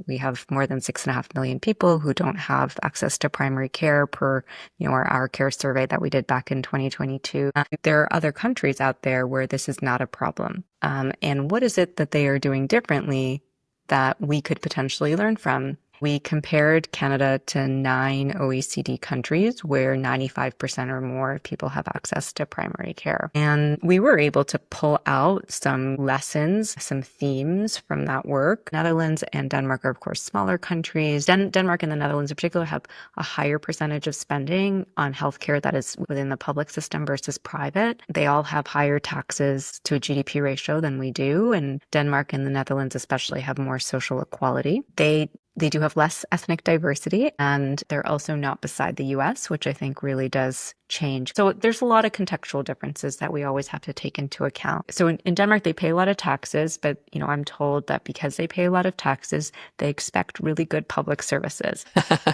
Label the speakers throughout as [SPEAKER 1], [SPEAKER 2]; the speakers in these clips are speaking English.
[SPEAKER 1] We have more than 6.5 million people who don't have access to primary care per, our care survey that we did back in 2022. There are other countries out there where this is not a problem. And what is it that they are doing differently that we could potentially learn from? We compared Canada to 9 OECD countries where 95% or more of people have access to primary care. And we were able to pull out some lessons, some themes from that work. Netherlands and Denmark are, of course, smaller countries. Denmark and the Netherlands in particular have a higher percentage of spending on healthcare that is within the public system versus private. They all have higher taxes to a GDP ratio than we do. And Denmark and the Netherlands especially have more social equality. They do have less ethnic diversity, and they're also not beside the US, which I think really does change. So there's a lot of contextual differences that we always have to take into account. So in Denmark, they pay a lot of taxes, but I'm told that because they pay a lot of taxes, they expect really good public services.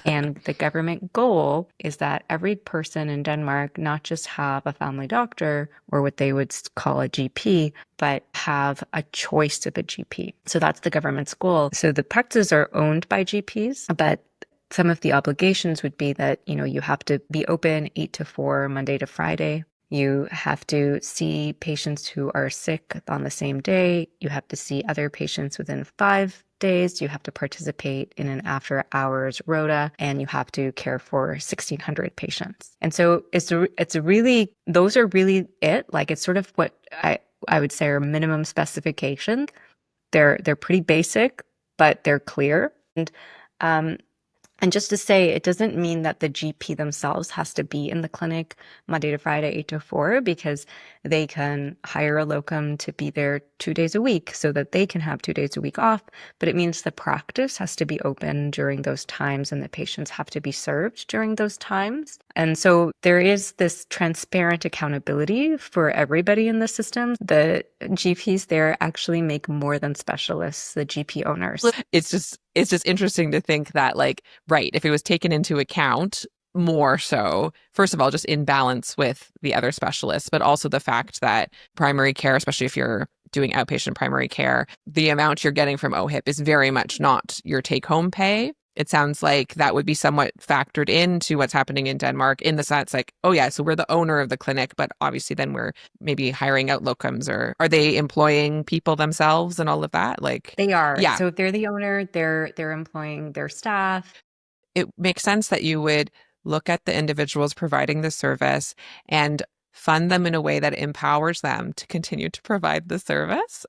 [SPEAKER 1] And the government goal is that every person in Denmark not just have a family doctor or what they would call a GP, but have a choice of a GP. So that's the government's goal. So the practices are owned by GPs, but some of the obligations would be that, you have to be open 8 to 4, Monday to Friday. You have to see patients who are sick on the same day. You have to see other patients within 5 days. You have to participate in an after-hours rota, and you have to care for 1,600 patients. And so those are really it. Like, it's sort of what I would say are minimum specifications. They're pretty basic, but they're clear. And just to say, it doesn't mean that the GP themselves has to be in the clinic Monday to Friday, 8 to 4, because they can hire a locum to be there 2 days a week so that they can have 2 days a week off. But it means the practice has to be open during those times and the patients have to be served during those times. And so there is this transparent accountability for everybody in the system. The GPs there actually make more than specialists, the GP owners.
[SPEAKER 2] It's just interesting to think that, right, if it was taken into account more so, first of all, just in balance with the other specialists, but also the fact that primary care, especially if you're doing outpatient primary care, the amount you're getting from OHIP is very much not your take-home pay. It sounds like that would be somewhat factored into what's happening in Denmark, in the sense oh yeah, so we're the owner of the clinic, but obviously then we're maybe hiring out locums, or are they employing people themselves and all of that?
[SPEAKER 1] They are.
[SPEAKER 2] Yeah.
[SPEAKER 1] So if they're the owner, they're employing their staff.
[SPEAKER 2] It makes sense that you would look at the individuals providing the service and fund them in a way that empowers them to continue to provide the service.